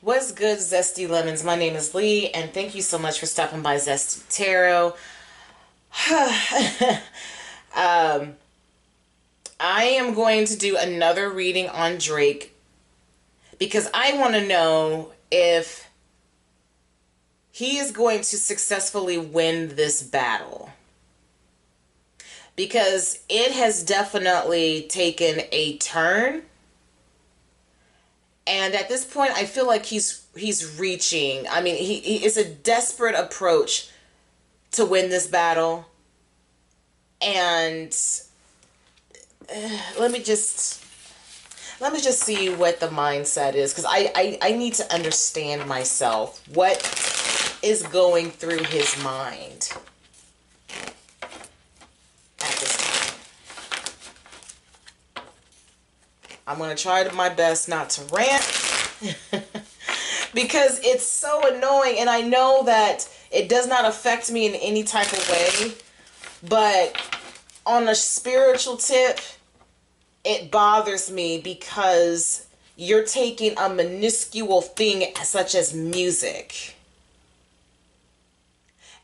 What's good, Zesty Lemons? My name is Lee, and thank you so much for stopping by Zesty Tarot. I am going to do another reading on Drake because I want to know if he is going to successfully win this battle. Because it has definitely taken a turn. And at this point, I feel like he's reaching. I mean, he is a desperate approach to win this battle. And let me just see what the mindset is, because I need to understand myself. What is going through his mind at this time? I'm going to try my best not to rant because it's so annoying, and I know that it does not affect me in any type of way, but on a spiritual tip, it bothers me because you're taking a minuscule thing such as music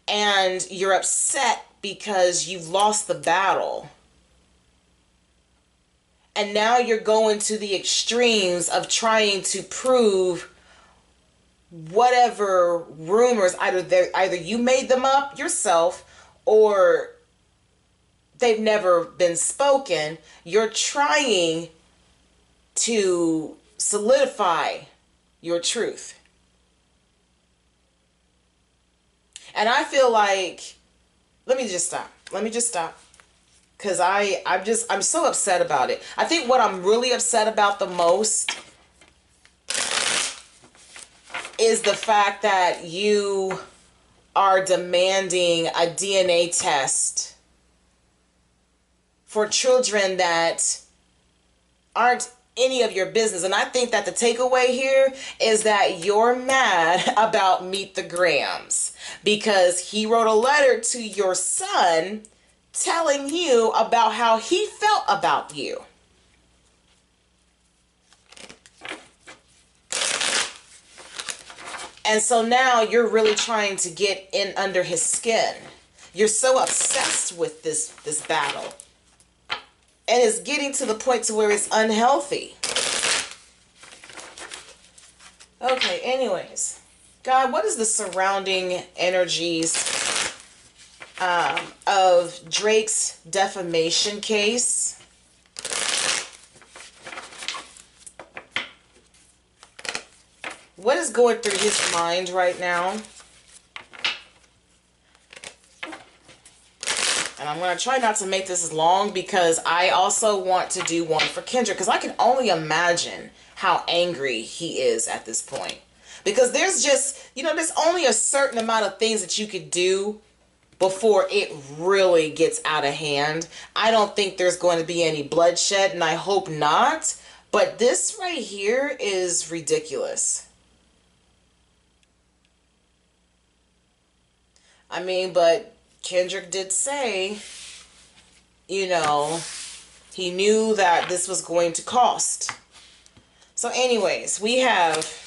and you're upset because you've lost the battle. And now you're going to the extremes of trying to prove whatever rumors, either you made them up yourself or they've never been spoken. You're trying to solidify your truth. And I feel like, let me just stop. Because I'm so upset about it. I think what I'm really upset about the most is the fact that you are demanding a DNA test for children that aren't any of your business. And I think that the takeaway here is that you're mad about Meet the Grahams because he wrote a letter to your son telling you about how he felt about you. And so now you're really trying to get in under his skin. You're so obsessed with this battle. And it's getting to the point to where it's unhealthy. Okay, anyways. God, what is the surrounding energies of Drake's defamation case? What is going through his mind right now? And I'm going to try not to make this long because I also want to do one for Kendra, because I can only imagine how angry he is at this point. Because there's just, there's only a certain amount of things that you could do before it really gets out of hand. I don't think there's going to be any bloodshed, and I hope not. But this right here is ridiculous. I mean, but Kendrick did say, he knew that this was going to cost. So anyways, we have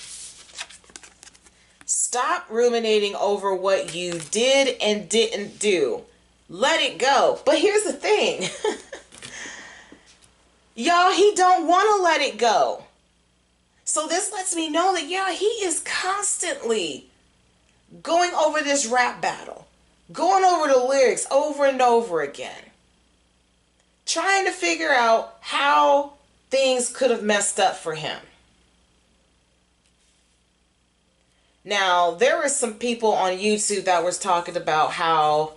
stop ruminating over what you did and didn't do. Let it go. But here's the thing. Y'all, he don't want to let it go. So this lets me know that, yeah, he is constantly going over this rap battle, going over the lyrics over and over again, trying to figure out how things could have messed up for him. Now, there were some people on YouTube that was talking about how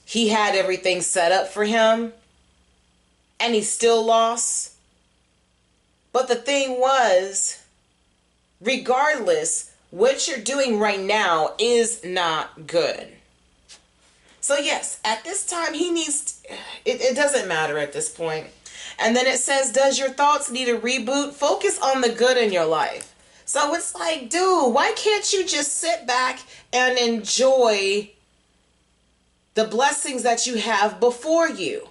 he had everything set up for him and he still lost. But the thing was, regardless, what you're doing right now is not good. So yes, at this time he needs, it doesn't matter at this point. And then it says, does your thoughts need a reboot? Focus on the good in your life. So it's like, dude, why can't you just sit back and enjoy the blessings that you have before you?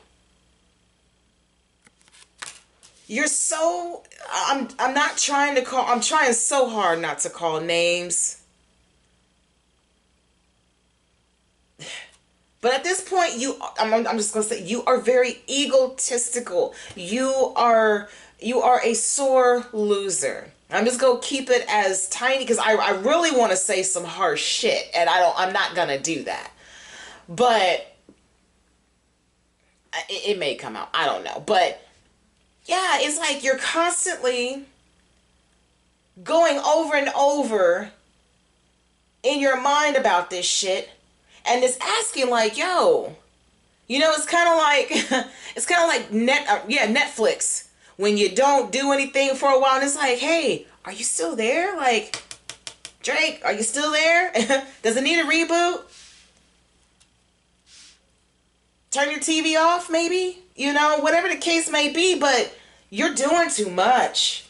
You're so, I'm not trying to call, I'm trying so hard not to call names. But at this point, I'm just going to say, you are very egotistical. You are a sore loser. I'm just going to keep it as tiny because I really want to say some harsh shit, and I'm not going to do that. But it may come out. I don't know. But yeah, it's like you're constantly going over and over in your mind about this shit, and it's asking like, yo, it's kind of like it's kind of like Netflix, when you don't do anything for a while and it's like, hey, are you still there? Like, Drake, are you still there? Does it need a reboot? Turn your TV off, maybe? Whatever the case may be, but you're doing too much.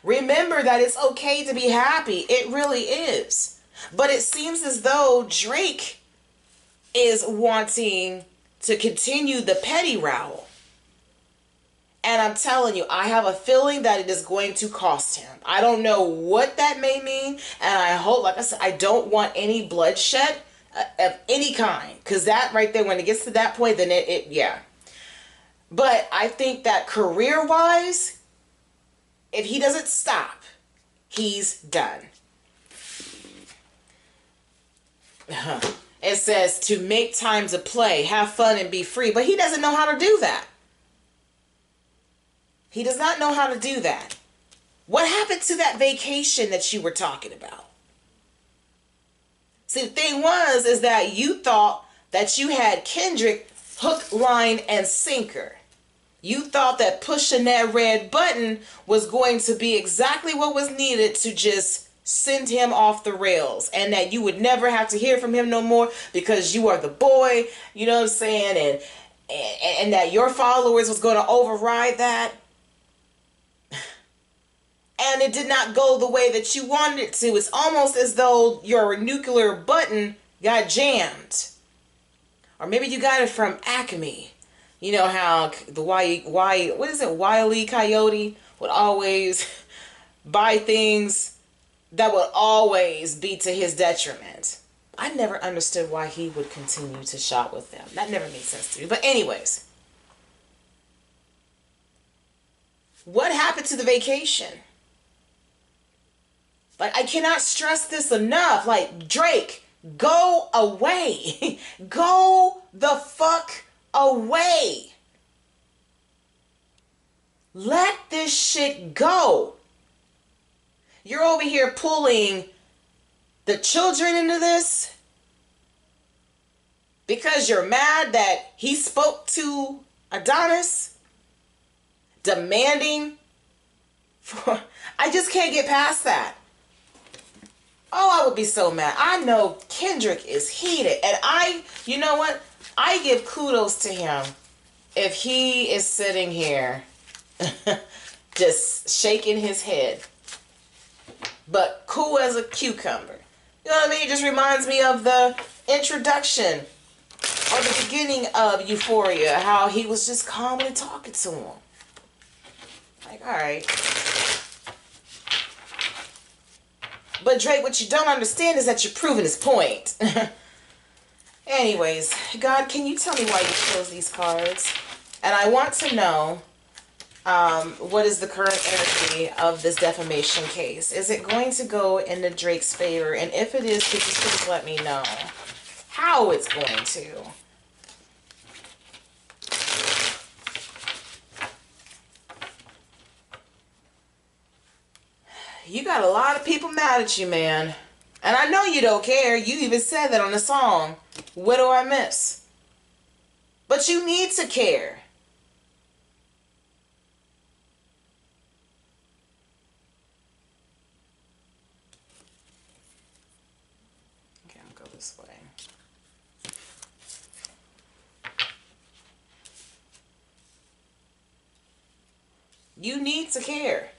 Remember that it's okay to be happy. It really is. But it seems as though Drake is wanting to continue the petty route. And I'm telling you, I have a feeling that it is going to cost him. I don't know what that may mean. And I hope, like I said, I don't want any bloodshed of any kind. Because that right there, when it gets to that point, then yeah. But I think that career-wise, if he doesn't stop, he's done. It says to make time to play, have fun, and be free. But he doesn't know how to do that. He does not know how to do that. What happened to that vacation that you were talking about? See, the thing is that you thought that you had Kendrick hook, line, and sinker. You thought that pushing that red button was going to be exactly what was needed to just send him off the rails, and that you would never have to hear from him no more because you are the boy, you know what I'm saying, and that your followers was going to override that. And it did not go the way that you wanted it to. It's almost as though your nuclear button got jammed. Or maybe you got it from Acme. You know how the Wile E. Coyote would always buy things that would always be to his detriment. I never understood why he would continue to shop with them. That never made sense to me. But anyways, what happened to the vacation? Like, I cannot stress this enough. Like, Drake, go away. Go the fuck away. Let this shit go. You're over here pulling the children into this because you're mad that he spoke to Adonis, demanding for... I just can't get past that. Oh, I would be so mad. I know Kendrick is heated. And you know what? I give kudos to him if he is sitting here just shaking his head. But cool as a cucumber. You know what I mean? It just reminds me of the introduction or the beginning of Euphoria. How he was just calmly talking to him. Like, alright. But Drake, what you don't understand is that you're proving his point. Anyways, God, can you tell me why you chose these cards? And I want to know what is the current energy of this defamation case. Is it going to go into Drake's favor? And if it is, could you please let me know how it's going to? You got a lot of people mad at you, man. And I know you don't care. You even said that on the song, What Do I Miss? But you need to care. Okay, I'll go this way. You need to care.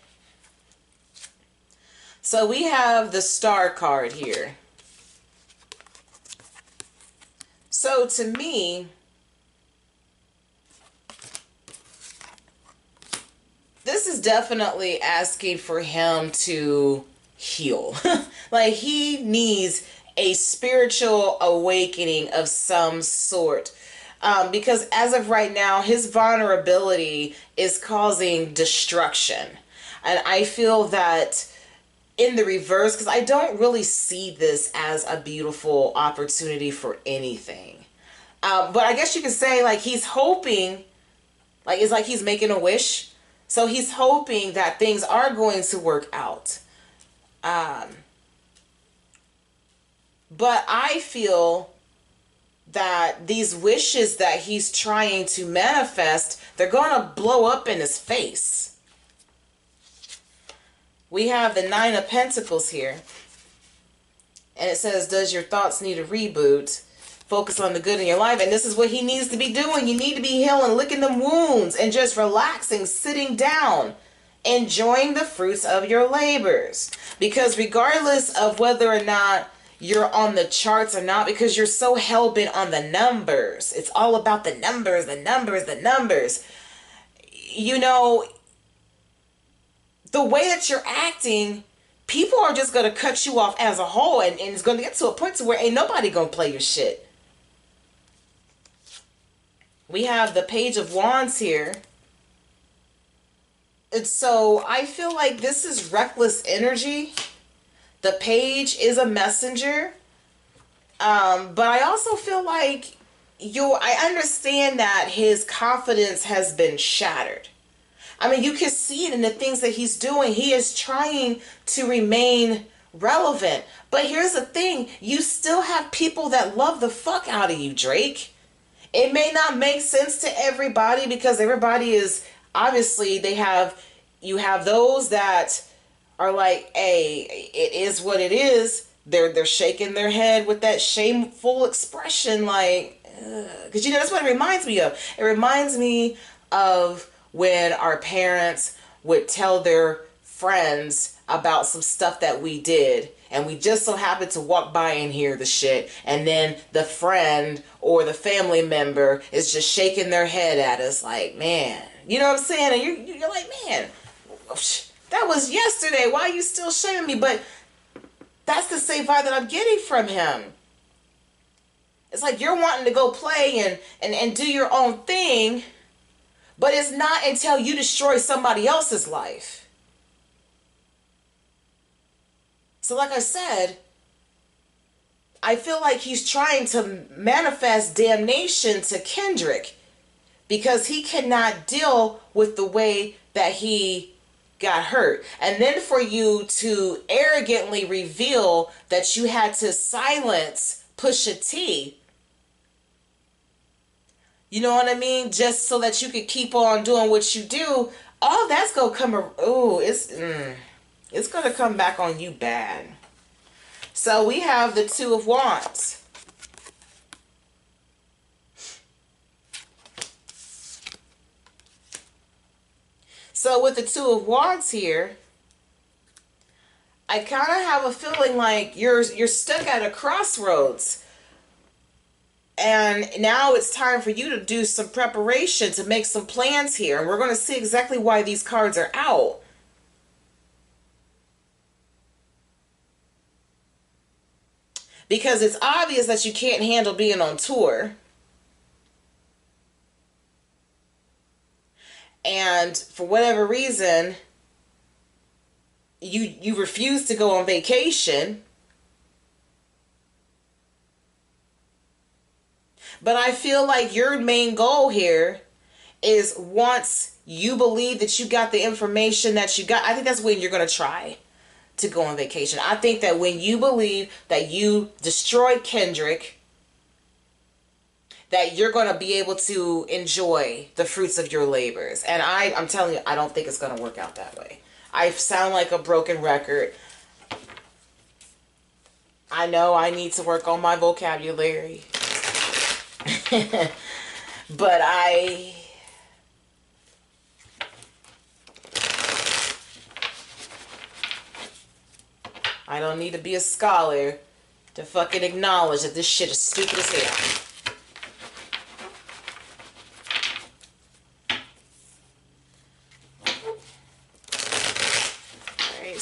So we have the Star card here. So to me, definitely asking for him to heal. Like, he needs a spiritual awakening of some sort. Because as of right now, his vulnerability is causing destruction. And I feel that in the reverse, because I don't really see this as a beautiful opportunity for anything. But I guess you could say, like, he's hoping, like, it's like he's making a wish. So he's hoping that things are going to work out. But I feel that these wishes that he's trying to manifest, they're going to blow up in his face. We have the Nine of Pentacles here. And it says, does your thoughts need a reboot? Focus on the good in your life. And this is what he needs to be doing. You need to be healing, licking them wounds, and just relaxing, sitting down, enjoying the fruits of your labors. Because regardless of whether or not you're on the charts or not, because you're so hell-bent on the numbers. It's all about the numbers, the numbers, the numbers. You know, the way that you're acting, people are just going to cut you off as a whole, and it's going to get to a point to where ain't nobody going to play your shit. We have the Page of Wands here. And so I feel like this is reckless energy. The Page is a messenger. But I also feel like I understand that his confidence has been shattered. I mean, you can see it in the things that he's doing. He is trying to remain relevant. But here's the thing. You still have people that love the fuck out of you, Drake. It may not make sense to everybody because everybody is, obviously, you have those that are like, hey, it is what it is. They're shaking their head with that shameful expression, like, because you know that's what it reminds me of. It reminds me of when our parents would tell their friends about some stuff that we did, and we just so happened to walk by and hear the shit, and then the friend or the family member is just shaking their head at us like, man, you know what I'm saying? And you're like, man, that was yesterday. Why are you still shaming me? But that's the same vibe that I'm getting from him. It's like you're wanting to go play and do your own thing, but it's not until you destroy somebody else's life. So like I said, I feel like he's trying to manifest damnation to Kendrick because he cannot deal with the way that he got hurt. And then for you to arrogantly reveal that you had to silence Pusha T, you know what I mean? Just so that you could keep on doing what you do. All that's gonna come. It's gonna come back on you bad. So we have the Two of Wands. So with the Two of Wands here, I kind of have a feeling like you're stuck at a crossroads. And now it's time for you to do some preparation, to make some plans here. And we're going to see exactly why these cards are out. Because it's obvious that you can't handle being on tour. And for whatever reason, you refuse to go on vacation. But I feel like your main goal here is once you believe that you got the information that you got, I think that's when you're going to try to go on vacation. I think that when you believe that you destroyed Kendrick, that you're going to be able to enjoy the fruits of your labors. And I'm telling you, I don't think it's going to work out that way. I sound like a broken record. I know I need to work on my vocabulary. But I don't need to be a scholar to fucking acknowledge that this shit is stupid as hell.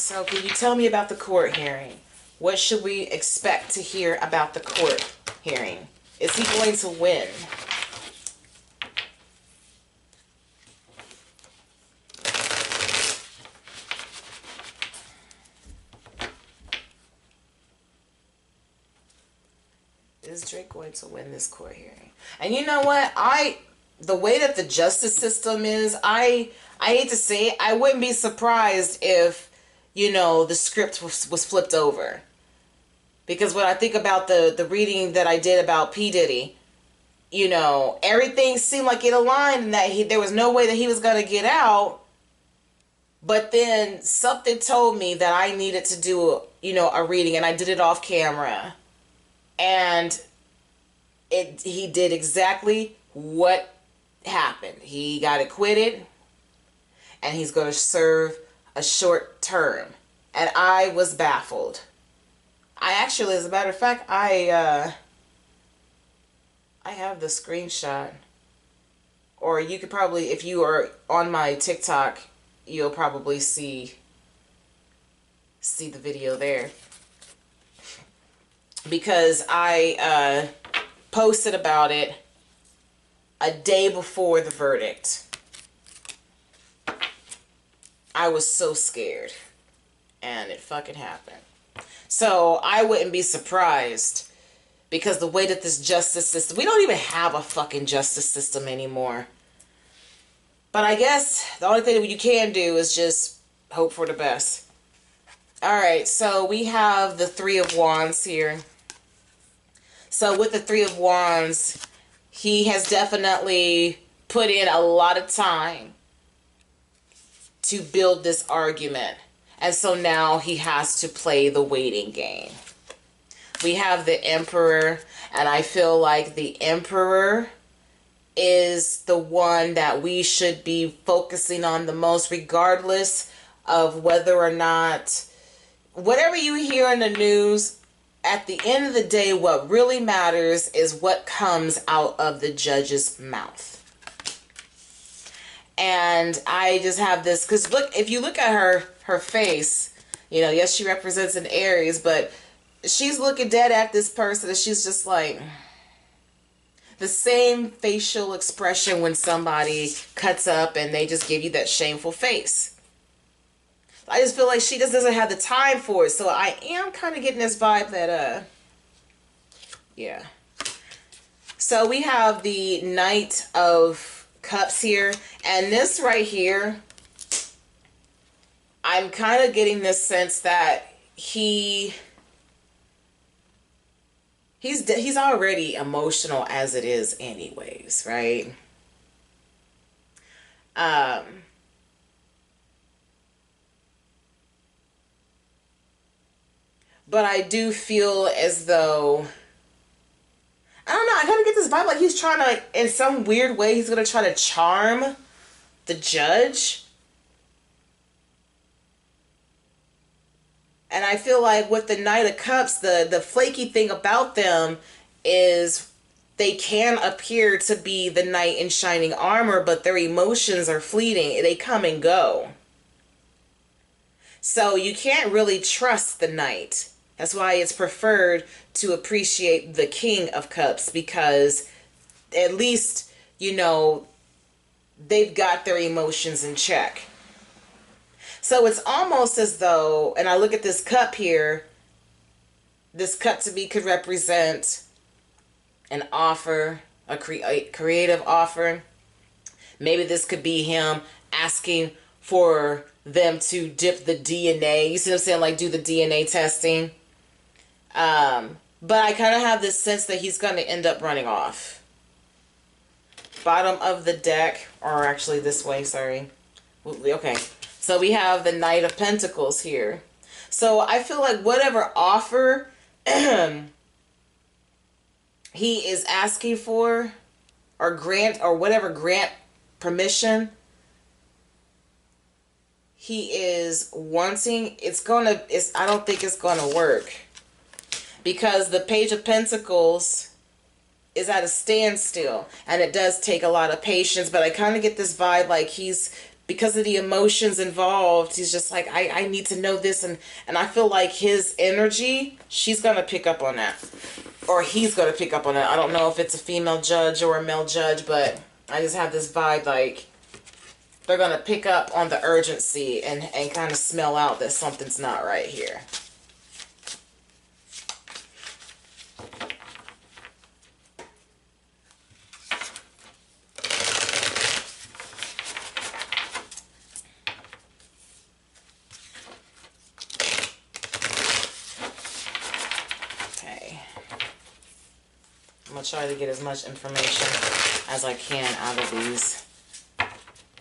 So can you tell me about the court hearing? What should we expect to hear about the court hearing? Is he going to win? Is Drake going to win this court hearing? And you know what? The way that the justice system is, I hate to say it, I wouldn't be surprised if, you know, the script was flipped over. Because when I think about the reading that I did about P. Diddy, you know, everything seemed like it aligned and that there was no way that he was going to get out. But then something told me that I needed to do, you know, a reading, and I did it off camera. And he did exactly what happened. He got acquitted, and he's going to serve a short term. And I was baffled. I actually, as a matter of fact, I have the screenshot. Or you could probably, if you are on my TikTok, you'll probably see the video there. Because I posted about it a day before the verdict. I was so scared. And it fucking happened. So I wouldn't be surprised. Because the way that this justice system... We don't even have a fucking justice system anymore. But I guess the only thing that you can do is just hope for the best. Alright, so we have the Three of Wands here. So with the Three of Wands, he has definitely put in a lot of time to build this argument. And so now he has to play the waiting game. We have the Emperor, and I feel like the Emperor is the one that we should be focusing on the most, regardless of whether or not, whatever you hear in the news, at the end of the day, what really matters is what comes out of the judge's mouth. And I just have this, because look, if you look at her face, you know, yes, she represents an Aries, but she's looking dead at this person, and she's just like... The same facial expression when somebody cuts up and they just give you that shameful face. I just feel like she just doesn't have the time for it. So I am kind of getting this vibe that, yeah. So we have the Knight of Cups here. And this right here, I'm kind of getting this sense that he's already emotional as it is anyways, right? But I do feel as though, I don't know, I kind of get this vibe like he's trying to, in some weird way, he's going to try to charm the judge. And I feel like with the Knight of Cups, the flaky thing about them is they can appear to be the knight in shining armor, but their emotions are fleeting. They come and go. So you can't really trust the knight. That's why it's preferred to appreciate the King of Cups, because at least, you know, they've got their emotions in check. So it's almost as though, and I look at this cup here, this cup to me could represent an offer, a creative offer. Maybe this could be him asking for them to dip the DNA. You see what I'm saying? Like do the DNA testing. But I kind of have this sense that he's going to end up running off. Bottom of the deck, or actually this way, sorry. Okay. So we have the Knight of Pentacles here. So I feel like whatever offer he is asking for, or grant, or whatever grant permission he is wanting, I don't think it's gonna work. Because the Page of Pentacles is at a standstill, and it does take a lot of patience, but I kind of get this vibe like he's because of the emotions involved, he's just like, I need to know this. And I feel like his energy, she's going to pick up on that. Or he's going to pick up on that. I don't know if it's a female judge or a male judge, but I just have this vibe like they're going to pick up on the urgency and kind of smell out that something's not right here. I'm going to try to get as much information as I can out of these.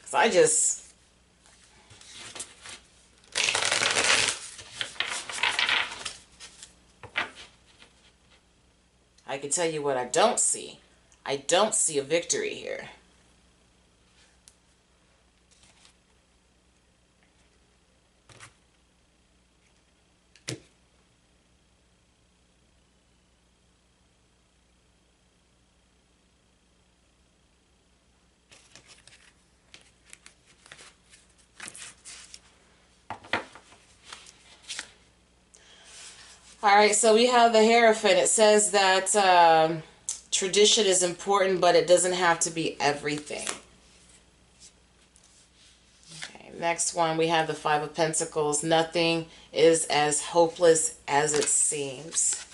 Because I can tell you what I don't see. I don't see a victory here. Alright, so we have the Hierophant. It says that tradition is important, but it doesn't have to be everything. Okay, next one, we have the Five of Pentacles. Nothing is as hopeless as it seems.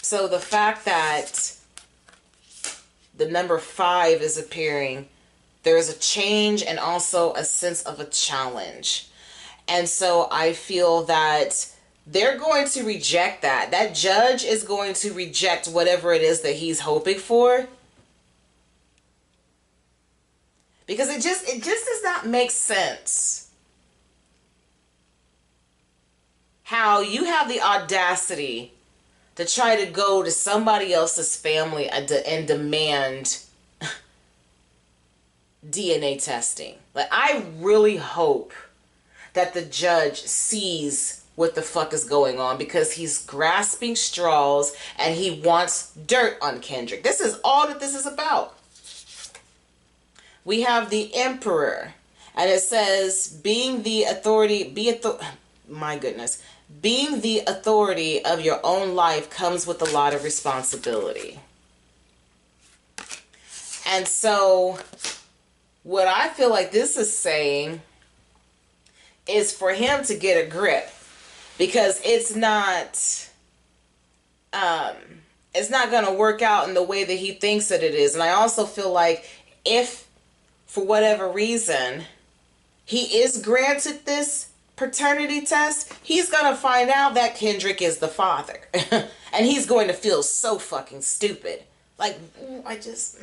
So the fact that the number 5 is appearing, there is a change and also a sense of a challenge. And so I feel that they're going to reject that. That judge is going to reject whatever it is that he's hoping for. Because it just does not make sense how you have the audacity to try to go to somebody else's family and demand DNA testing. Like, I really hope that the judge sees what the fuck is going on, because he's grasping straws and he wants dirt on Kendrick. This is all that this is about. We have the Emperor, and it says, being the authority, my goodness, being the authority of your own life comes with a lot of responsibility. And so what I feel like this is saying is for him to get a grip, because it's not going to work out in the way that he thinks that it is. And I also feel like if for whatever reason he is granted this paternity test, he's going to find out that Kendrick is the father. And he's going to feel so fucking stupid. Like, I just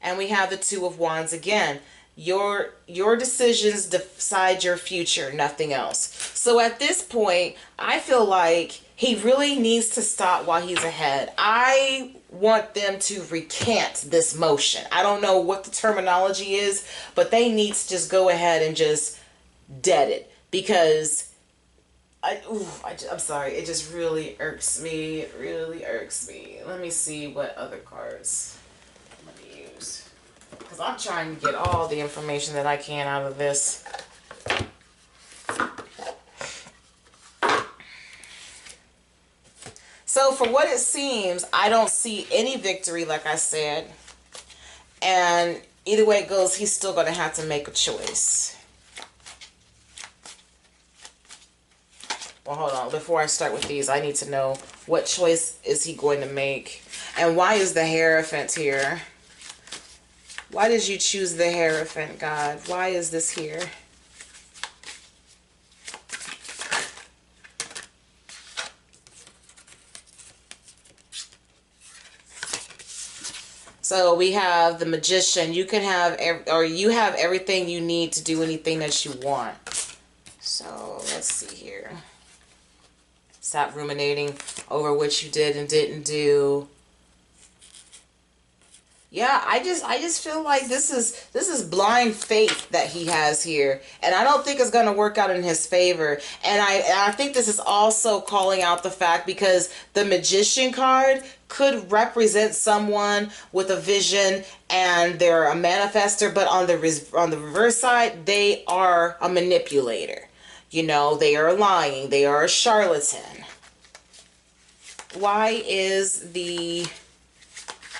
And we have the Two of Wands again. Your decisions decide your future, nothing else. So at this point, I feel like he really needs to stop while he's ahead. I want them to recant this motion. I don't know what the terminology is, but they need to just go ahead and just dead it. Because I'm sorry, it just really irks me. It really irks me. Let me see what other cards I'm going to use, because I'm trying to get all the information that I can out of this. So for what it seems, I don't see any victory, like I said. And either way it goes, he's still going to have to make a choice. Well, hold on. Before I start with these, I need to know what choice is he going to make. And why is the Hierophant here? Why did you choose the Hierophant, God? Why is this here? So we have the Magician. You can have, you have everything you need to do anything that you want. So let's see here. Stop ruminating over what you did and didn't do. Yeah, I just feel like this is blind faith that he has here, and I don't think it's going to work out in his favor. And I think this is also calling out the fact because the Magician card could represent someone with a vision and they're a manifester, but on the reverse side, they are a manipulator. You know, they are lying, they are a charlatan. Why is the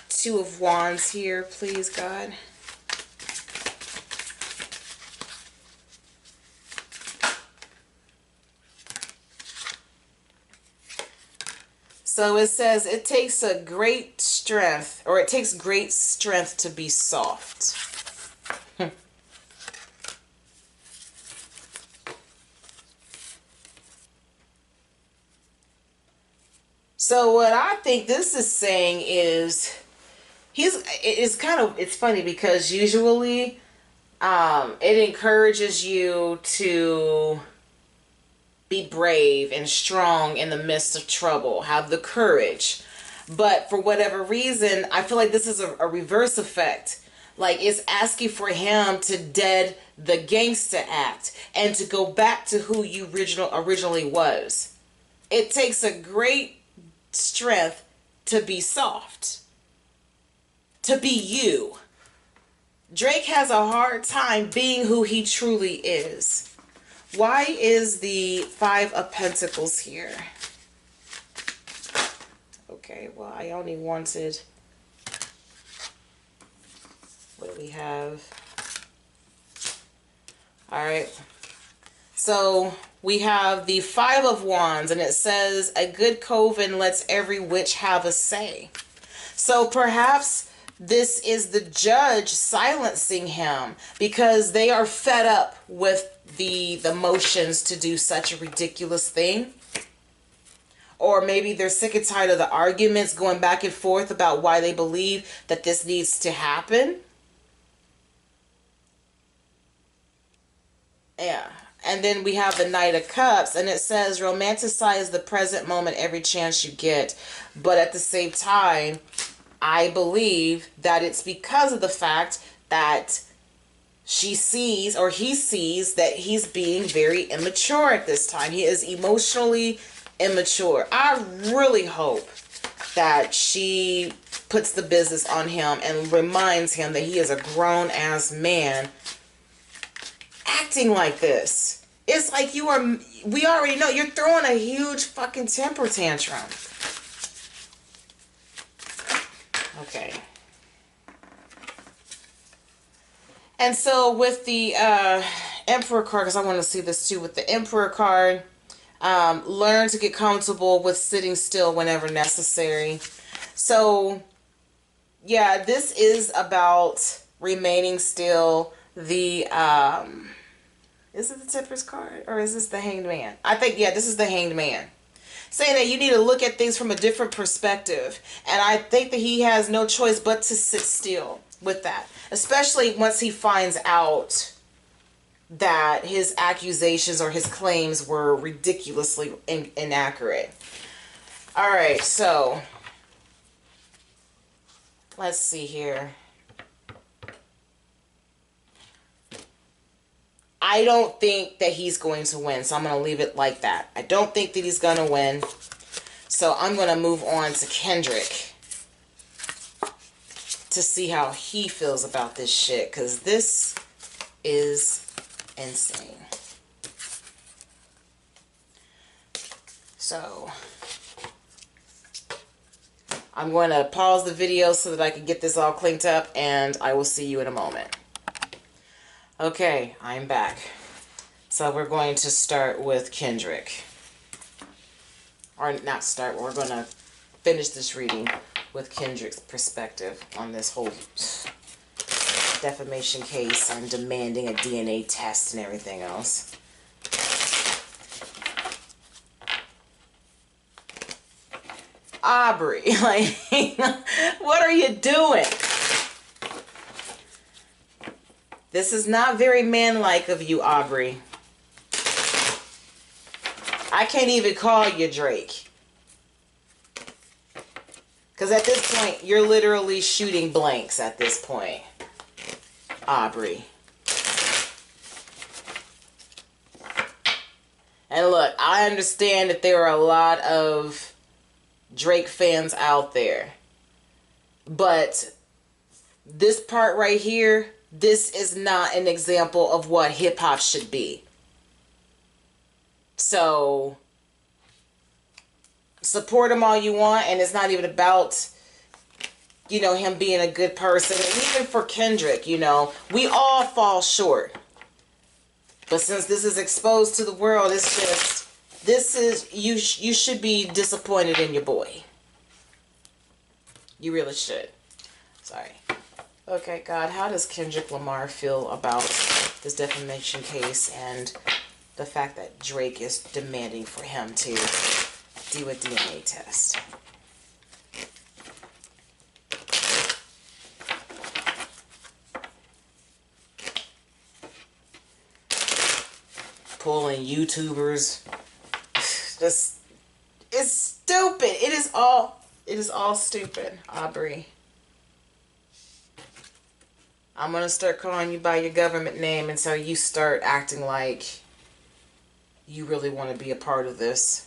Two of Wands here, please, God? So it says it takes a great strength, or it takes great strength to be soft. So what I think this is saying is it's funny because usually it encourages you to be brave and strong in the midst of trouble, have the courage. But for whatever reason, I feel like this is a reverse effect. Like it's asking for him to dead the gangsta act and to go back to who you originally was. It takes a great strength to be soft, to be you. Drake has a hard time being who he truly is. Why is the Five of Pentacles here? Okay, well, I only wanted... What do we have? Alright. So, we have the Five of Wands, and it says, a good coven lets every witch have a say. So, perhaps this is the judge silencing him because they are fed up with the motions to do such a ridiculous thing. Or maybe they're sick and tired of the arguments going back and forth about why they believe that this needs to happen. Yeah. And then we have the Knight of Cups, and it says romanticize the present moment every chance you get. But at the same time, I believe that it's because of the fact that she sees, or he sees, that he's being very immature at this time. He is emotionally immature. I really hope that she puts the business on him and reminds him that he is a grown-ass man acting like this. It's like we already know, you're throwing a huge fucking temper tantrum. Okay. And so with the Emperor card, because I want to see this too, with the Emperor card, learn to get comfortable with sitting still whenever necessary. So, yeah, this is about remaining still. The, is it the Temperance card? Or is this the Hanged Man? I think, yeah, this is the Hanged Man. Saying that you need to look at things from a different perspective. And I think that he has no choice but to sit still with that. Especially once he finds out that his accusations or his claims were ridiculously inaccurate. Alright, so let's see here. I don't think that he's going to win, so I'm going to leave it like that. I don't think that he's going to win. So I'm going to move on to Kendrick to see how he feels about this shit, because this is insane. So I'm going to pause the video so that I can get this all cleaned up, and I will see you in a moment. Okay, I'm back. So we're going to start with Kendrick. Or not start, we're going to finish this reading with Kendrick's perspective on this whole defamation case and demanding a DNA test and everything else. Aubrey, like, what are you doing? This is not very manlike of you, Aubrey. I can't even call you Drake. Because at this point, you're literally shooting blanks at this point, Aubrey. And look, I understand that there are a lot of Drake fans out there. But this part right here, this is not an example of what hip-hop should be. So, support him all you want, and it's not even about, you know, him being a good person. And even for Kendrick, you know, we all fall short. But since this is exposed to the world, it's just, this is, you should be disappointed in your boy. You really should. Sorry. Okay, God, how does Kendrick Lamar feel about this defamation case and the fact that Drake is demanding for him to do a DNA test? Pulling YouTubers. Just, it's stupid. It is all stupid, Aubrey. I'm going to start calling you by your government name until you start acting like you really want to be a part of this.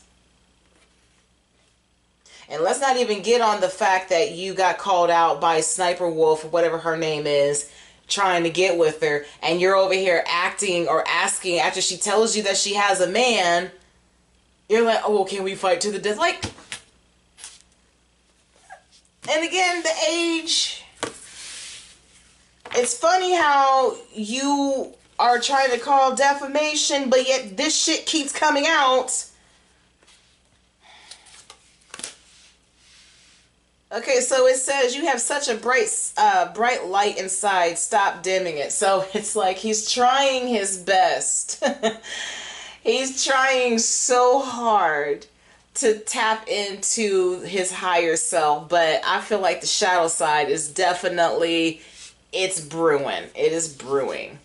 And let's not even get on the fact that you got called out by Sniper Wolf, or whatever her name is, trying to get with her, and you're over here acting or asking after she tells you that she has a man. You're like, oh, can we fight to the death? Like, and again, the age. It's funny how you are trying to call defamation, but yet this shit keeps coming out. Okay, so it says you have such a bright light inside. Stop dimming it. So it's like he's trying his best. He's trying so hard to tap into his higher self, but I feel like the shadow side is definitely, it's brewing. It is brewing.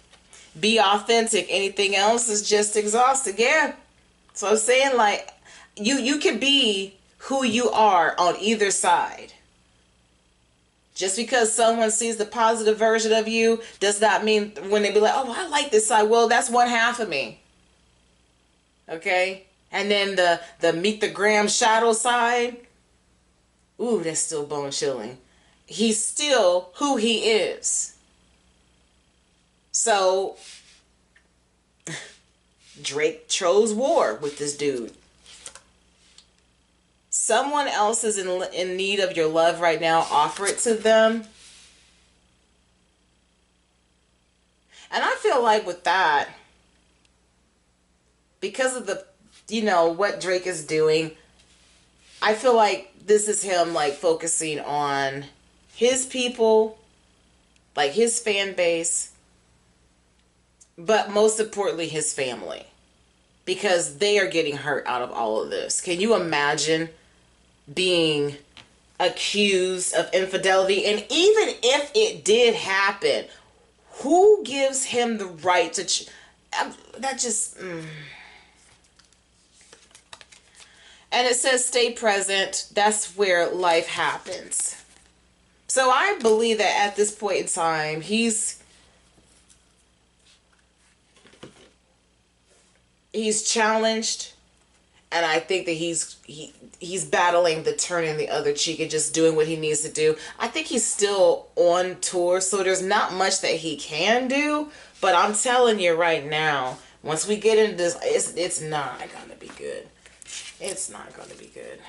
Be authentic. Anything else is just exhausting. Yeah. So I'm saying, like, you can be who you are on either side. Just because someone sees the positive version of you does not mean when they be like, oh, I like this side. Well, that's one half of me. Okay? And then the meet the gram shadow side. Ooh, that's still bone chilling. He's still who he is. So Drake chose war with this dude. Someone else is in need of your love right now. Offer it to them. And I feel like with that, because of the, you know, what Drake is doing, I feel like this is him, like, focusing on his people, like his fan base, but most importantly, his family, because they are getting hurt out of all of this. Can you imagine being accused of infidelity? And even if it did happen, who gives him the right to that just And it says stay present. That's where life happens. So I believe that at this point in time, he's challenged, and I think that he's battling the turning the other cheek and just doing what he needs to do. I think he's still on tour, so there's not much that he can do. But I'm telling you right now, once we get into this, it's not gonna be good. It's not gonna be good.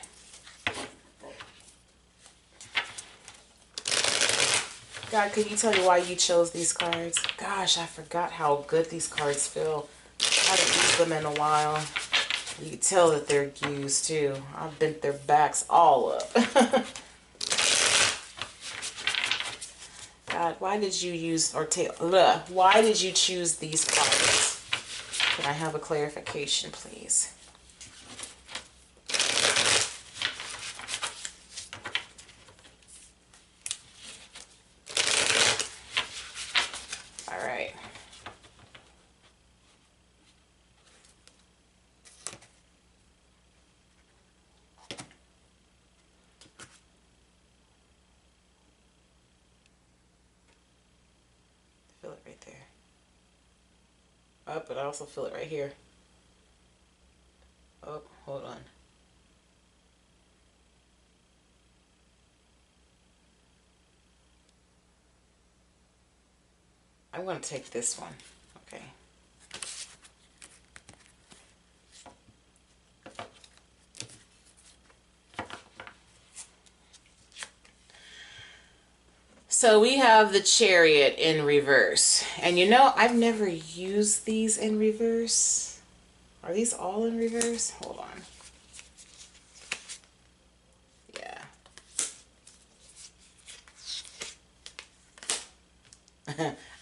God, can you tell me why you chose these cards? Gosh, I forgot how good these cards feel. I haven't used them in a while. You can tell that they're used too. I've bent their backs all up. God, why did you use why did you choose these cards? Can I have a clarification, please? All right. Oh, but I also feel it right here. Oh, hold on. I'm going to take this one. Okay. So we have the Chariot in reverse. And you know, I've never used these in reverse. Are these all in reverse? Hold on. Yeah.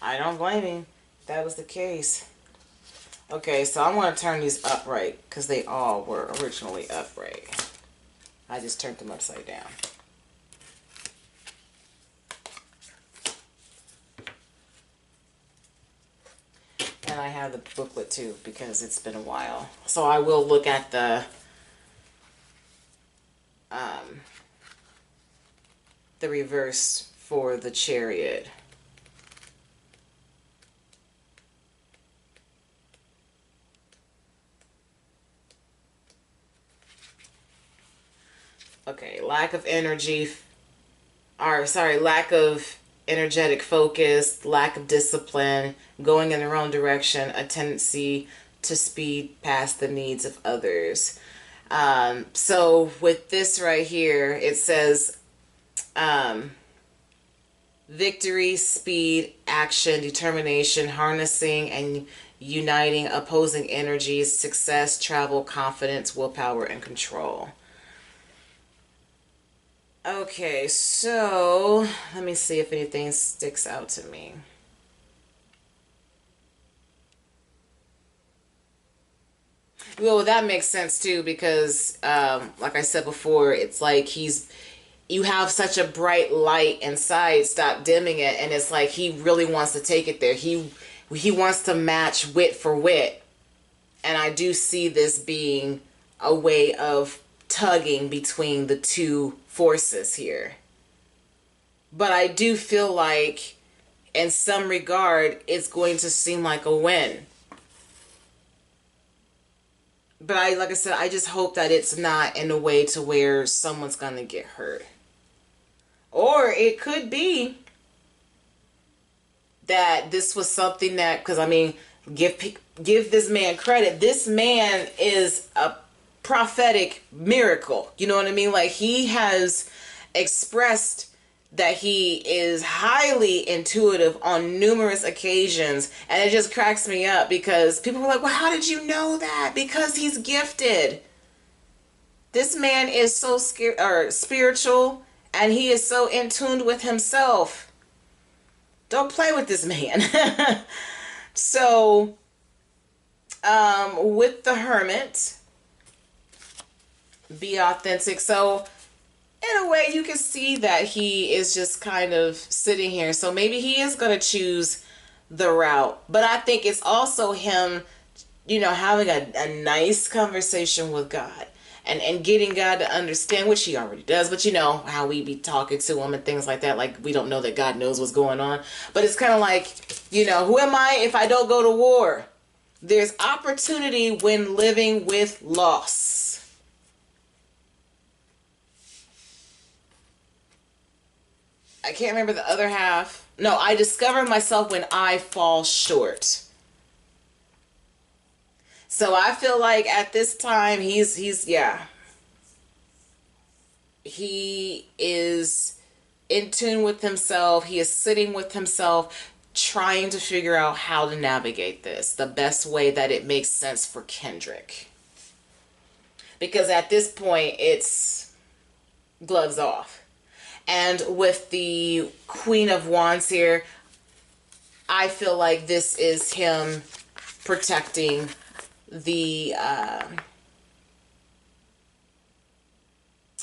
I don't blame him. That was the case. Okay, so I'm going to turn these upright because they all were originally upright. I just turned them upside down. And I have the booklet too because it's been a while. So I will look at the reverse for the Chariot. Okay, lack of energy, or sorry, lack of energetic focus, lack of discipline, going in the wrong direction, a tendency to speed past the needs of others. So with this right here, it says victory, speed, action, determination, harnessing and uniting opposing energies, success, travel, confidence, willpower, and control. Okay, so let me see if anything sticks out to me. Well, that makes sense too because, like I said before, it's like you have such a bright light inside, stop dimming it, and it's like he really wants to take it there. He wants to match wit for wit, and I do see this being a way of tugging between the two forces here. But I do feel like in some regard it's going to seem like a win. But like I said, I just hope that it's not in a way to where someone's going to get hurt. Or it could be that this was something that, because I mean, give this man credit. This man is a prophetic miracle. You know what I mean? Like, he has expressed that he is highly intuitive on numerous occasions, and it just cracks me up because people were like, well, how did you know that? Because he's gifted. This man is so spiritual, and he is so in tune with himself. Don't play with this man. So with the Hermit, be authentic. So in a way, you can see that he is just kind of sitting here. So maybe he is going to choose the route. But I think it's also him, having a nice conversation with God and getting God to understand, which he already does. But you know how we be talking to him and things like that. Like, we don't know that God knows what's going on. But it's kind of like, who am I if I don't go to war? There's opportunity when living with loss. I can't remember the other half. No, I discover myself when I fall short. So I feel like at this time he's he is in tune with himself. He is sitting with himself, trying to figure out how to navigate this the best way that it makes sense for Kendrick. Because at this point, it's gloves off. And with the Queen of Wands here, I feel like this is him protecting the,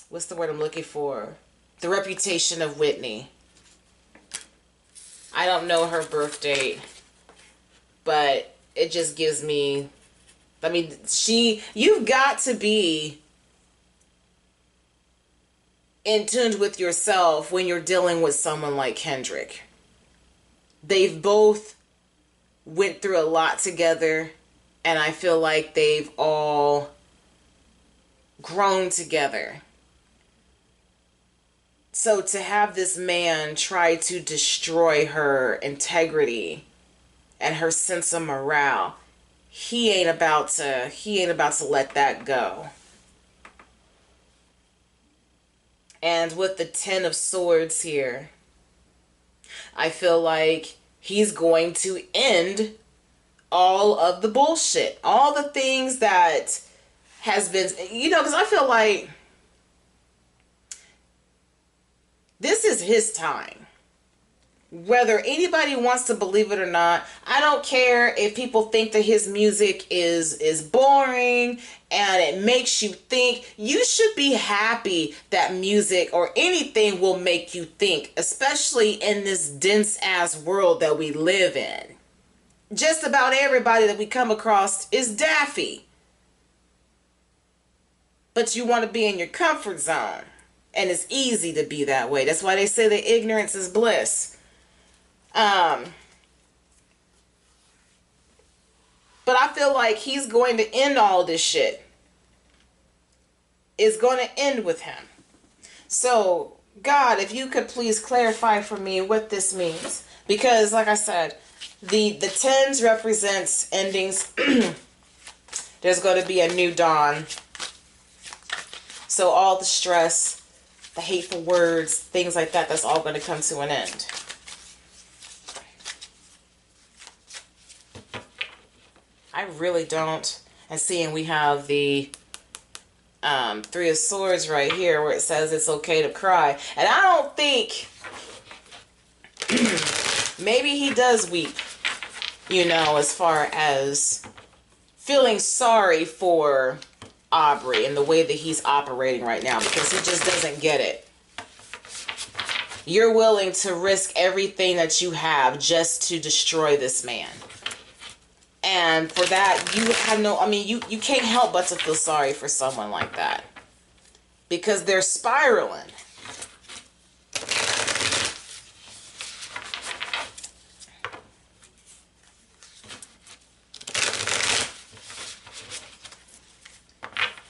what's the word I'm looking for? The reputation of Whitney. I don't know her birth date, but it just gives me, I mean, you've got to be in tune with yourself when you're dealing with someone like Kendrick. They've both went through a lot together, and I feel like they've all grown together. So to have this man try to destroy her integrity and her sense of morale, he ain't about to let that go. And with the 10 of Swords here, I feel like he's going to end all of the bullshit, all the things that has been, because I feel like this is his time. Whether anybody wants to believe it or not, I don't care if people think that his music is boring and it makes you think. You should be happy that music or anything will make you think, especially in this dense ass world that we live in. Just about everybody that we come across is daffy. But you want to be in your comfort zone. And it's easy to be that way. That's why they say that ignorance is bliss. But I feel like he's going to end all this shit. It's going to end with him. So, God, if you could please clarify for me what this means. Because, like I said, the 10s represents endings. There's going to be a new dawn. So all the stress, the hateful words, things like that, that's all going to come to an end. I really don't. And seeing we have the 3 of Swords right here where it says it's okay to cry. And I don't think, maybe he does weep, as far as feeling sorry for Aubrey and the way that he's operating right now, because he just doesn't get it. You're willing to risk everything that you have just to destroy this man. And for that, you have you can't help but to feel sorry for someone like that. Because they're spiraling.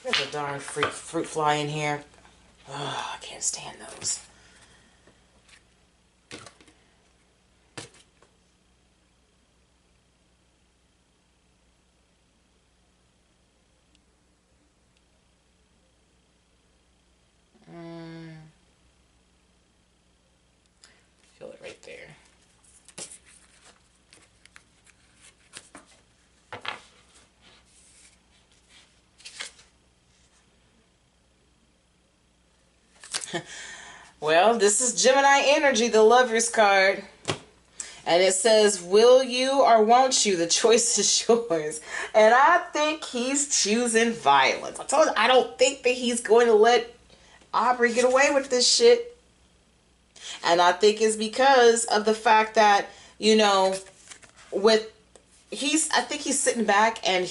There's a darn fruit fly in here. Oh, I can't stand those. Feel it right there. Well, this is Gemini energy, the Lover's card. And it says, will you or won't you? The choice is yours. And I think he's choosing violence. I told you, I don't think that he's going to let Aubrey get away with this shit. And I think it's because of the fact that, I think he's sitting back and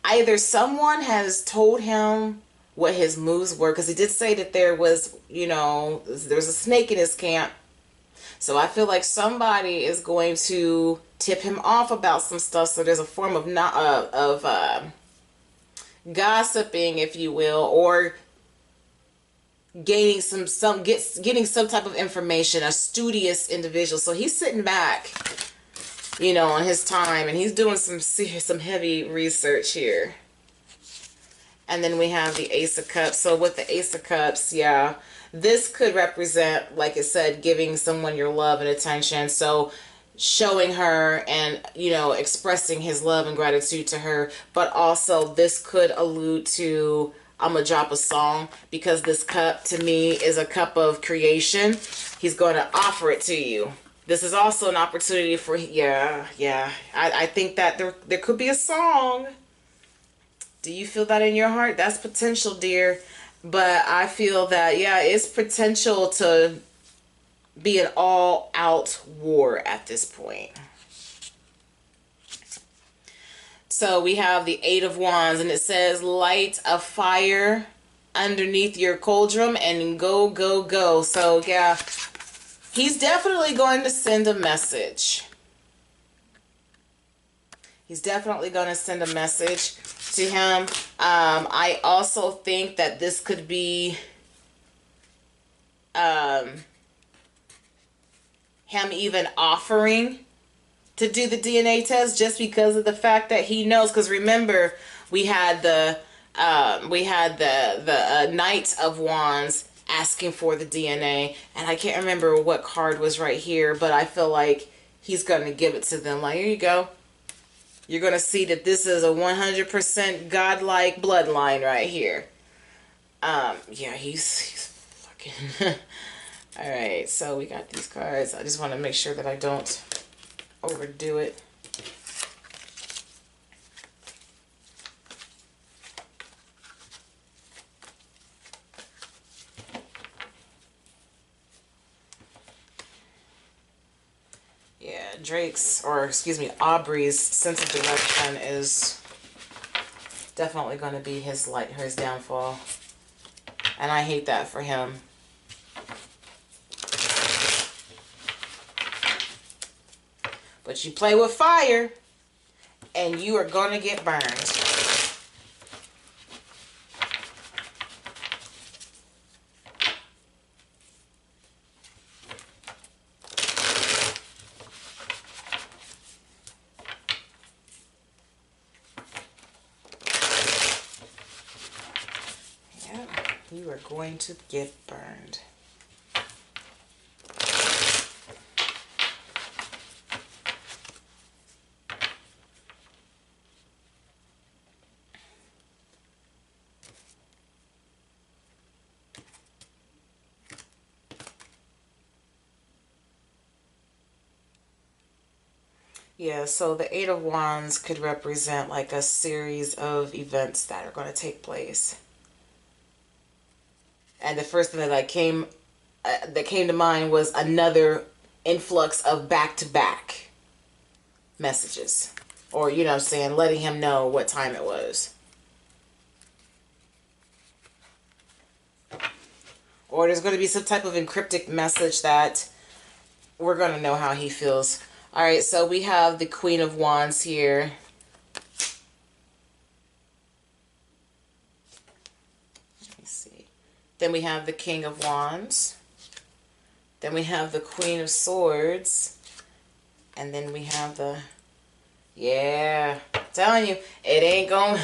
either someone has told him what his moves were, because he did say that there was, there's a snake in his camp. So I feel like somebody is going to tip him off about some stuff. So there's a form of gossiping, if you will, or gaining getting some type of information, a studious individual. So he's sitting back, on his time, and he's doing some heavy research here. And then we have the Ace of Cups. So with the Ace of Cups, yeah, this could represent, like it said, giving someone your love and attention. So showing her and, expressing his love and gratitude to her. But also this could allude to, I'm going to drop a song, because this cup to me is a cup of creation. He's going to offer it to you. This is also an opportunity for, I think that there could be a song. Do you feel that in your heart? That's potential, dear. But I feel that, it's potential to be an all-out war at this point. So we have the 8 of Wands, and it says, light a fire underneath your cauldron and go, go, go. So, yeah, he's definitely going to send a message. He's definitely going to send a message to him. I also think that this could be him even offering to do the DNA test just because of the fact that he knows. Because remember, we had the Knight of Wands asking for the DNA, and I can't remember what card was right here, but I feel like he's gonna give it to them. Like, here you go. You're gonna see that this is a 100% godlike bloodline right here. Yeah, he's fucking. All right, so we got these cards. I just want to make sure that I don't overdo it. Yeah, Aubrey's sense of direction is definitely going to be his downfall. And I hate that for him. But you play with fire, and you are going to get burned. Yeah, you are going to get burned. Yeah, so the Eight of Wands could represent like a series of events that are going to take place. And the first thing that came to mind was another influx of back-to-back messages. Or, you know what I'm saying, letting him know what time it was. Or there's going to be some type of encrypted message that we're going to know how he feels. All right, so we have the Queen of Wands here. Let me see. Then we have the King of Wands. Then we have the Queen of Swords. And then we have the... Yeah, I'm telling you, it ain't going...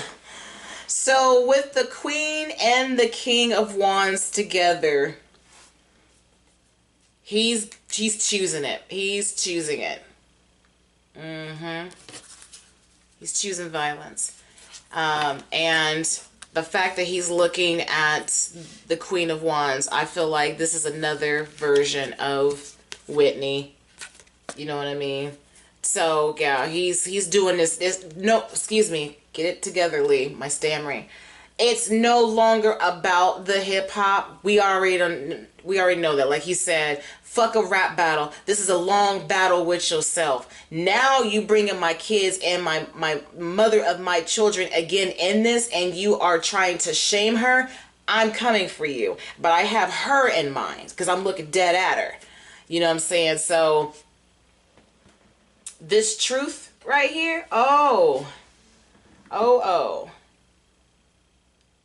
So with the Queen and the King of Wands together, he's choosing it. He's choosing it. He's choosing violence. And the fact that he's looking at the Queen of Wands, I feel like this is another version of Whitney. You know what I mean? So yeah, he's doing this. Excuse me. Get it together, Lee. My stammering. It's no longer about the hip hop. We already know that. Like he said, fuck a rap battle. This is a long battle with yourself. Now you bringing my kids and my mother of my children again in this, and you are trying to shame her. I'm coming for you, but I have her in mind because I'm looking dead at her. You know what I'm saying? So this truth right here. Oh.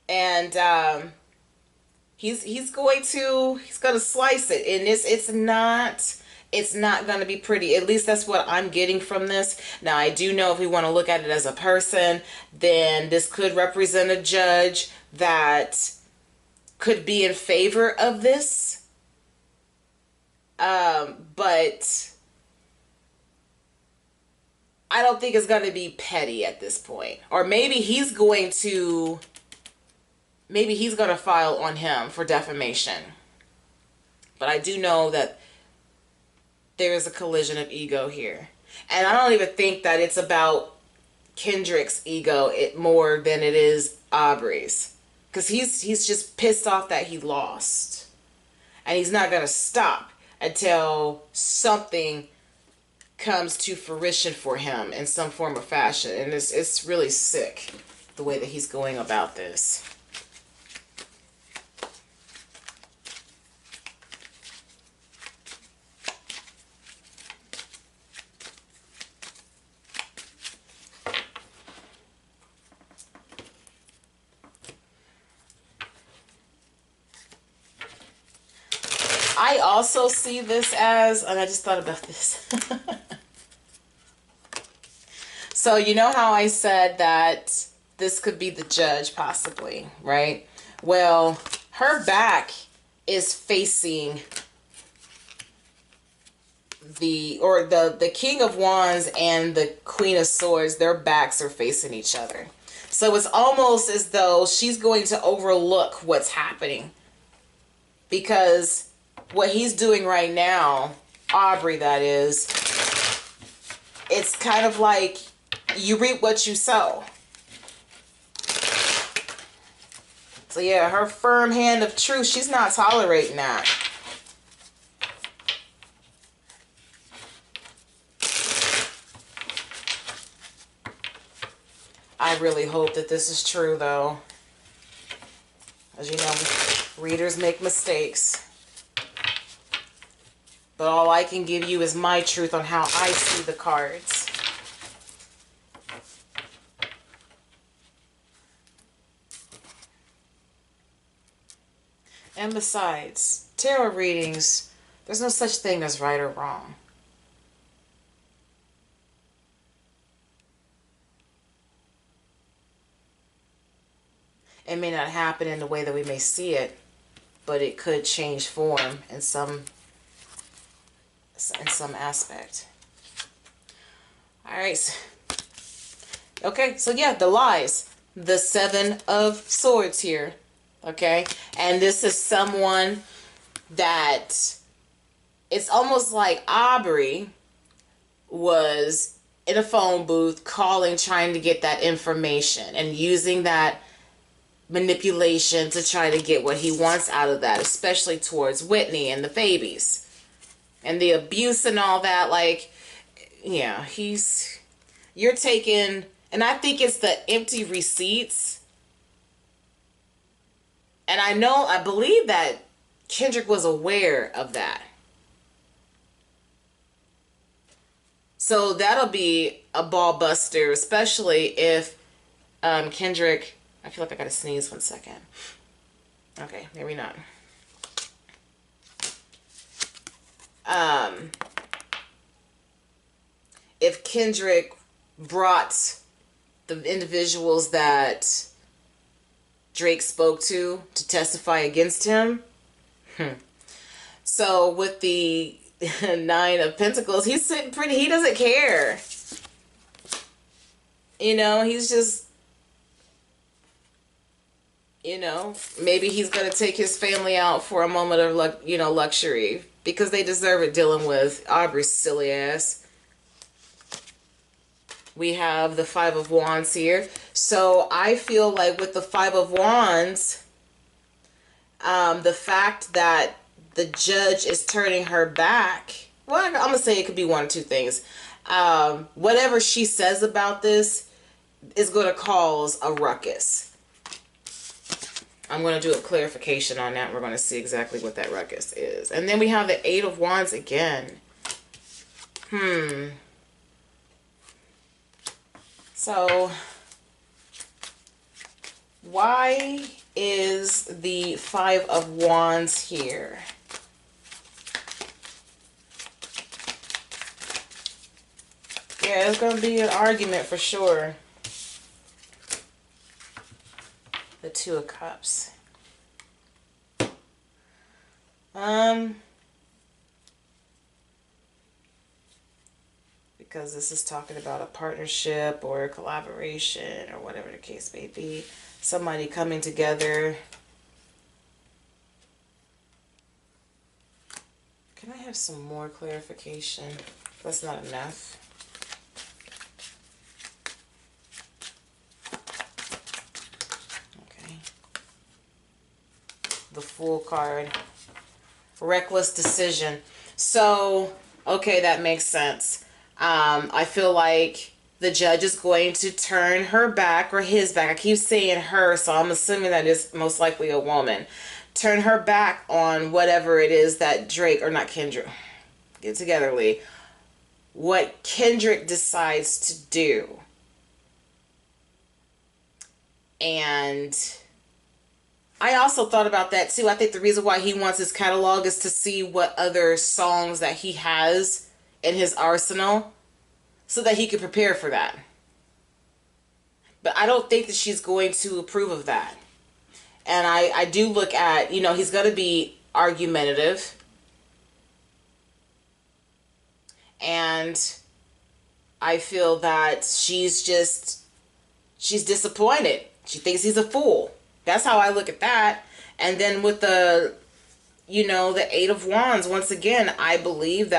And he's going to slice it, and it's not going to be pretty. At least that's what I'm getting from this. Now I do know if we want to look at it as a person, then this could represent a judge that could be in favor of this. But I don't think it's going to be petty at this point. Or maybe he's going to file on him for defamation. But I do know that there is a collision of ego here. And I don't even think that it's about Kendrick's ego more than it is Aubrey's. Because he's just pissed off that he lost. And he's not going to stop until something comes to fruition for him in some form or fashion. And it's really sick the way that he's going about this. I also see this as, and I just thought about this. So you know how I said that this could be the judge possibly, right? Well, her back is facing the King of Wands and the Queen of Swords. Their backs are facing each other. So it's almost as though she's going to overlook what's happening. Because what he's doing right now, Aubrey that is, it's kind of like you reap what you sow. So yeah, her firm hand of truth, she's not tolerating that. I really hope that this is true though. As you know, readers make mistakes. But all I can give you is my truth on how I see the cards. And besides, tarot readings, there's no such thing as right or wrong. It may not happen in the way that we may see it, but it could change form in some aspect. All right. Okay, so yeah, the lies. The Seven of Swords here. Okay, and this is someone that it's almost like Aubrey was in a phone booth calling, trying to get that information and using that manipulation to try to get what he wants out of that, especially towards Whitney and the babies and the abuse and all that. Like, yeah, you're taking, and I think it's the empty receipts. And I believe that Kendrick was aware of that. So that'll be a ball buster, especially if Kendrick, I feel like I gotta sneeze 1 second. Okay, maybe not. If Kendrick brought the individuals that Drake spoke to testify against him. So with the Nine of Pentacles, he's sitting pretty, he doesn't care. You know, he's just, you know, maybe he's going to take his family out for a moment of, luxury because they deserve it dealing with Aubrey's silly ass. We have the Five of Wands here. So I feel like with the Five of Wands, the fact that the judge is turning her back, well, I'm going to say it could be one or two things. Whatever she says about this is going to cause a ruckus. I'm going to do a clarification on that. We're going to see exactly what that ruckus is. And then we have the Eight of Wands again. So, why is the Five of Wands here? Yeah, it's going to be an argument for sure. The Two of Cups. Because this is talking about a partnership or a collaboration or whatever the case may be. Somebody coming together. Can I have some more clarification? That's not enough. Okay. The Fool card. Reckless decision. So, okay, that makes sense. I feel like the judge is going to turn her back or his back. I keep saying her, so I'm assuming that it's most likely a woman. Turn her back on whatever it is that Drake, or not Kendrick, get together, Lee. What Kendrick decides to do. And I also thought about that too. I think the reason why he wants his catalog is to see what other songs that he has in his arsenal so that he could prepare for that. But I don't think that she's going to approve of that. And I do look at, he's going to be argumentative. And I feel that she's disappointed. She thinks he's a fool. That's how I look at that. And then with the Eight of Wands, once again, I think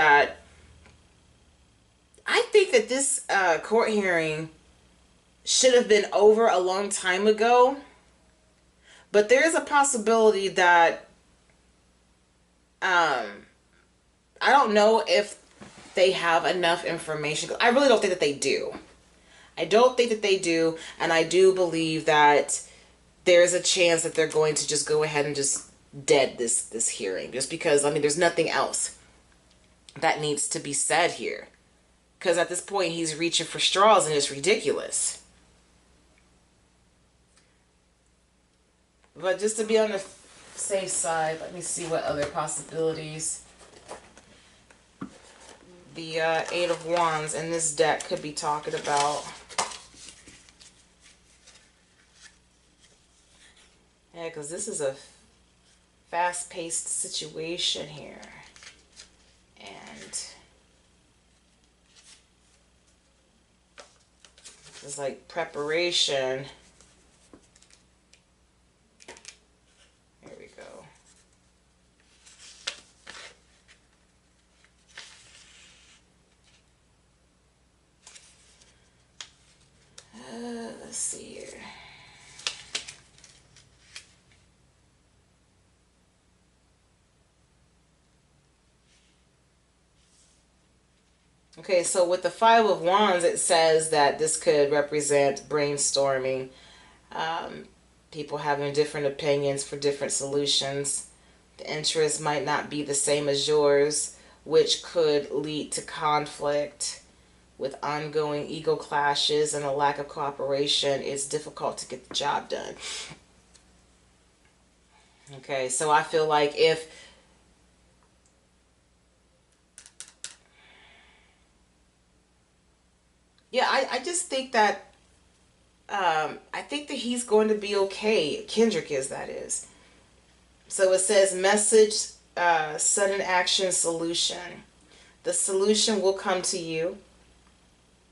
that this court hearing should have been over a long time ago. But there is a possibility that I don't know if they have enough information. I really don't think that they do. I don't think that they do, and I do believe that there's a chance that they're going to just go ahead and just dead this hearing, just because there's nothing else that needs to be said here. Because at this point he's reaching for straws and it's ridiculous. But just to be on the safe side, let me see what other possibilities the Eight of Wands in this deck could be talking about. Yeah, because this is a fast-paced situation here. And it's like preparation. Here we go. Let's see here. Okay, so with the Five of Wands, it says that this could represent brainstorming, people having different opinions for different solutions. The interest might not be the same as yours, which could lead to conflict. With ongoing ego clashes and a lack of cooperation, it's difficult to get the job done. Okay, so I feel like I just think that I think that he's going to be okay. Kendrick is, that is. So it says message, sudden action, solution. The solution will come to you,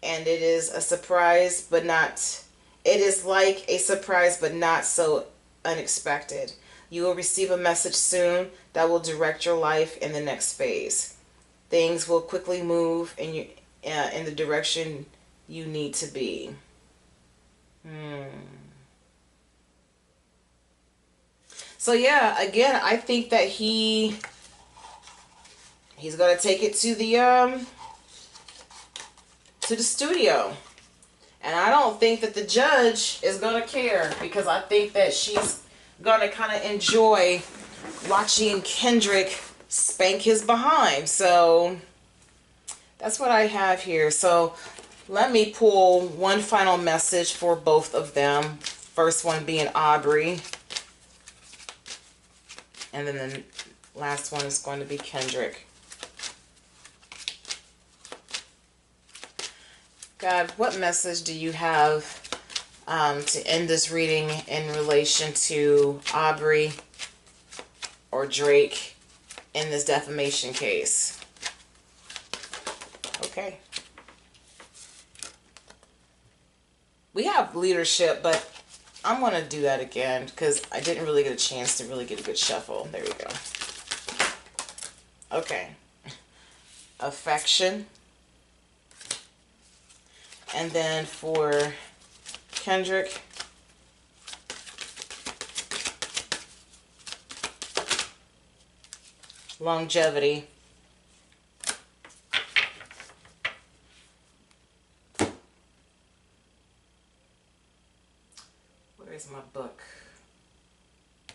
and it is a surprise, but not. It is like a surprise, but not so unexpected. You will receive a message soon that will direct your life in the next phase. Things will quickly move in the direction you need to be. So yeah, again, I think that he's gonna take it to the studio, and I don't think that the judge is gonna care, because I think that she's gonna kind of enjoy watching Kendrick spank his behind. So that's what I have here. So let me pull one final message for both of them. First one being Aubrey. And then the last one is going to be Kendrick. God, what message do you have to end this reading in relation to Aubrey or Drake in this defamation case? Okay. We have leadership, but I'm going to do that again because I didn't really get a chance to really get a good shuffle. There we go. Okay. Affection. And then for Kendrick, longevity. Where's my book? I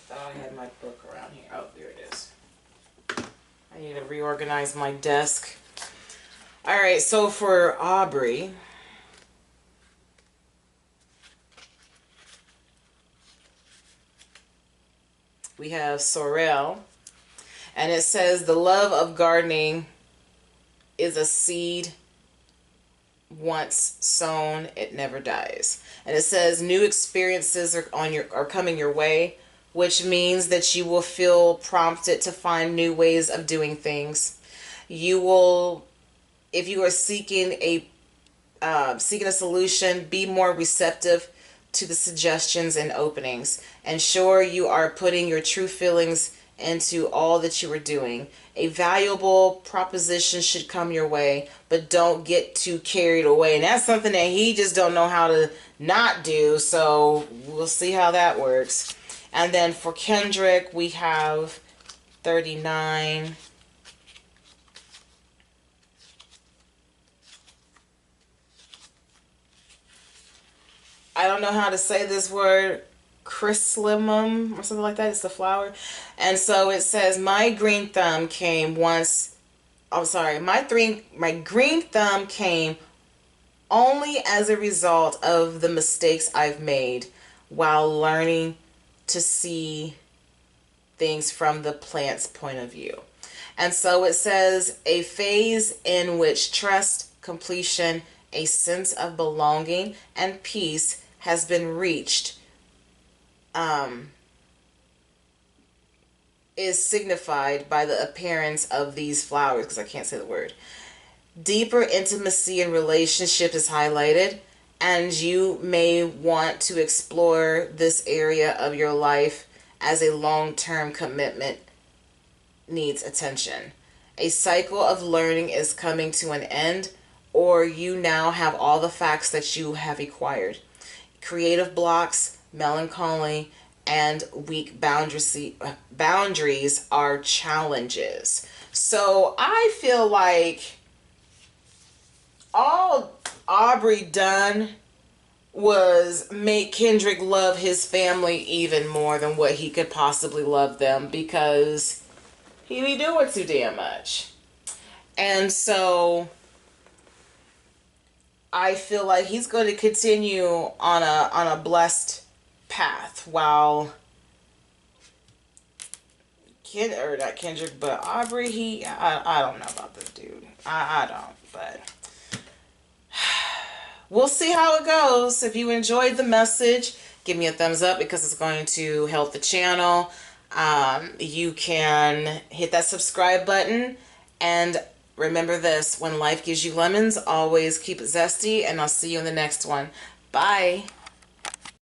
thought I had my book around here. Oh, there it is. I need to reorganize my desk. All right, so for Aubrey, we have sorrel. And it says the love of gardening is a seed once sown, it never dies. And it says new experiences are coming your way, which means that you will feel prompted to find new ways of doing things. You will, if you are seeking a solution, be more receptive to the suggestions and openings. Ensure you are putting your true feelings into all that you are doing. A valuable proposition should come your way, but don't get too carried away. And that's something that he just don't know how to not do. So we'll see how that works. And then for Kendrick, we have 39. I don't know how to say this word, chrysanthemum or something like that. It's the flower. And so it says, my green thumb came once. I'm sorry, my green thumb came only as a result of the mistakes I've made while learning to see things from the plant's point of view. And so it says, a phase in which trust, completion, a sense of belonging, and peace has been reached, is signified by the appearance of these flowers, because I can't say the word. Deeper intimacy and relationship is highlighted, and you may want to explore this area of your life as a long-term commitment needs attention. A cycle of learning is coming to an end, or you now have all the facts that you have acquired. Creative blocks, melancholy, and weak boundaries are challenges. So I feel like all Aubrey done was make Kendrick love his family even more than what he could possibly love them, because he be doing too damn much. And so I feel like he's going to continue on a blessed path, while not Kendrick, but Aubrey, I don't know about this dude. I don't, but we'll see how it goes. If you enjoyed the message, give me a thumbs up because it's going to help the channel. You can hit that subscribe button, and remember this: when life gives you lemons, always keep it zesty, and I'll see you in the next one. Bye.